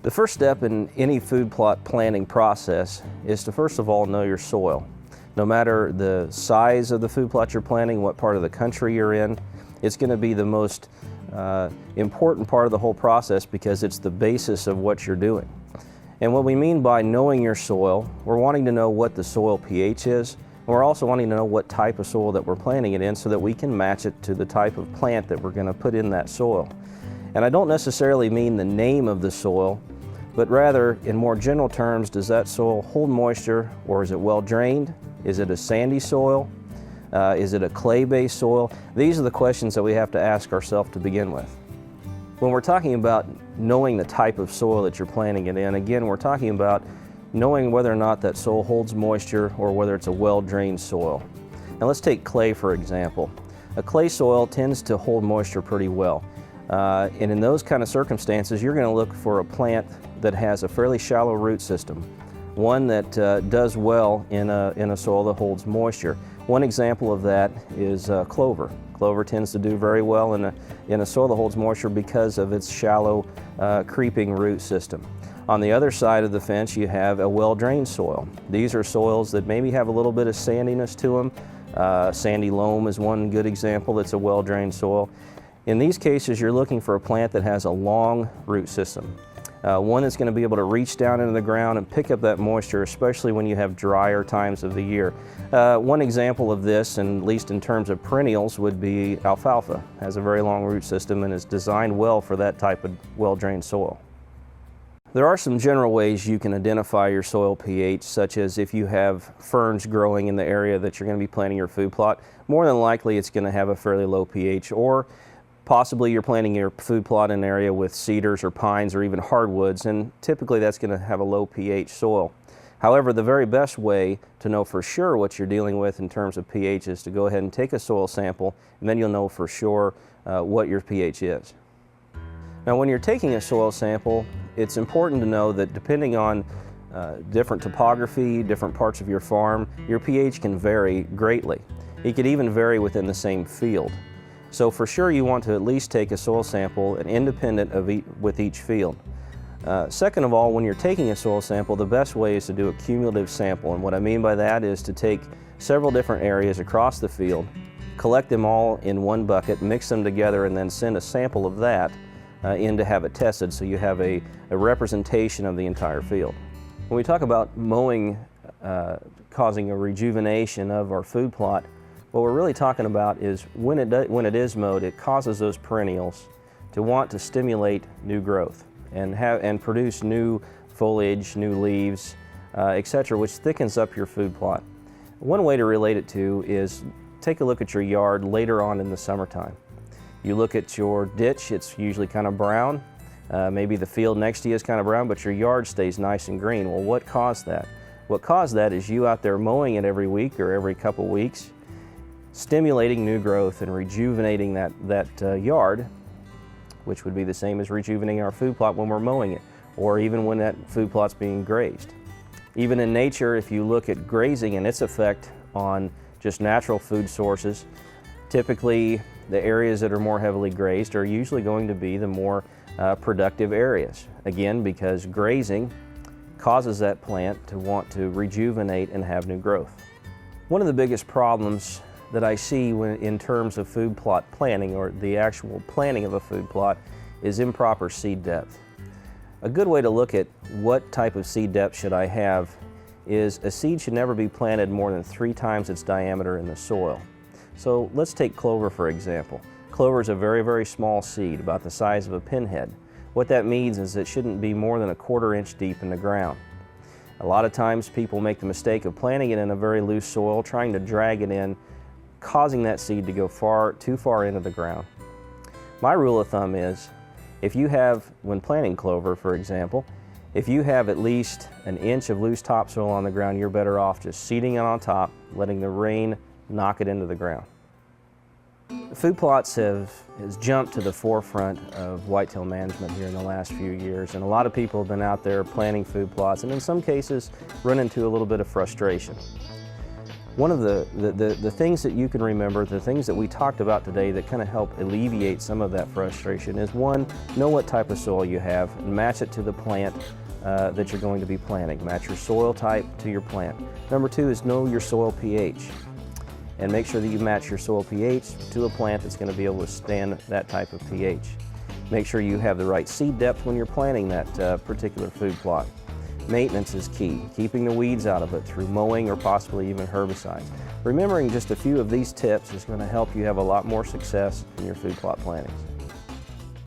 The first step in any food plot planning process is to first of all know your soil. No matter the size of the food plot you're planting, what part of the country you're in, it's going to be the most important part of the whole process because it's the basis of what you're doing. And what we mean by knowing your soil, we're wanting to know what the soil pH is, and we're also wanting to know what type of soil that we're planting it in so that we can match it to the type of plant that we're going to put in that soil. And I don't necessarily mean the name of the soil, but rather, in more general terms, does that soil hold moisture, or is it well drained? Is it a sandy soil? Is it a clay-based soil? These are the questions that we have to ask ourselves to begin with. When we're talking about knowing the type of soil that you're planting it in, again, we're talking about knowing whether or not that soil holds moisture or whether it's a well-drained soil. Now let's take clay for example. A clay soil tends to hold moisture pretty well. And in those kind of circumstances, you're going to look for a plant that has a fairly shallow root system, one that does well in a soil that holds moisture. One example of that is clover. Clover tends to do very well in a soil that holds moisture because of its shallow creeping root system. On the other side of the fence, you have a well-drained soil. These are soils that maybe have a little bit of sandiness to them. Sandy loam is one good example that's a well-drained soil. In these cases, you're looking for a plant that has a long root system. One that's going to be able to reach down into the ground and pick up that moisture, especially when you have drier times of the year. One example of this, and at least in terms of perennials, would be alfalfa. It has a very long root system and is designed well for that type of well-drained soil. There are some general ways you can identify your soil pH, such as if you have ferns growing in the area that you're going to be planting your food plot, more than likely it's going to have a fairly low pH, or possibly you're planting your food plot in an area with cedars or pines or even hardwoods, and typically that's going to have a low pH soil. However, the very best way to know for sure what you're dealing with in terms of pH is to go ahead and take a soil sample, and then you'll know for sure what your pH is. Now, when you're taking a soil sample, it's important to know that depending on different topography, different parts of your farm, your pH can vary greatly. It could even vary within the same field. So for sure you want to at least take a soil sample and independent of with each field. Second of all, when you're taking a soil sample, the best way is to do a cumulative sample. And what I mean by that is to take several different areas across the field, collect them all in one bucket, mix them together, and then send a sample of that in to have it tested so you have a representation of the entire field. When we talk about mowing causing a rejuvenation of our food plot, what we're really talking about is when it is mowed, it causes those perennials to want to stimulate new growth and produce new foliage, new leaves, etc., which thickens up your food plot. One way to relate it to is take a look at your yard later on in the summertime. You look at your ditch, it's usually kind of brown. Maybe the field next to you is kind of brown, but your yard stays nice and green. Well, what caused that? What caused that is you out there mowing it every week or every couple weeks, stimulating new growth and rejuvenating that yard, which would be the same as rejuvenating our food plot when we're mowing it, or even when that food plot's being grazed. Even in nature, if you look at grazing and its effect on just natural food sources, typically the areas that are more heavily grazed are usually going to be the more productive areas. Again, because grazing causes that plant to want to rejuvenate and have new growth. One of the biggest problems that I see in terms of food plot planning, or the actual planning of a food plot, is improper seed depth. A good way to look at what type of seed depth should I have is a seed should never be planted more than 3 times its diameter in the soil. So let's take clover for example. Clover is a very, very small seed, about the size of a pinhead. What that means is it shouldn't be more than 1/4 inch deep in the ground. A lot of times people make the mistake of planting it in a very loose soil, trying to drag it in, causing that seed to go too far into the ground. My rule of thumb is, if you have, when planting clover for example, if you have at least 1 inch of loose topsoil on the ground, you're better off just seeding it on top, letting the rain knock it into the ground. Food plots has jumped to the forefront of whitetail management here in the last few years, and a lot of people have been out there planting food plots and in some cases run into a little bit of frustration. One of the things that you can remember, the things that we talked about today that kind of help alleviate some of that frustration is, one, know what type of soil you have and match it to the plant that you're going to be planting. Match your soil type to your plant. Number two is know your soil pH, and make sure that you match your soil pH to a plant that's going to be able to stand that type of pH. Make sure you have the right seed depth when you're planting that particular food plot. Maintenance is key, keeping the weeds out of it through mowing or possibly even herbicides. Remembering just a few of these tips is going to help you have a lot more success in your food plot plantings.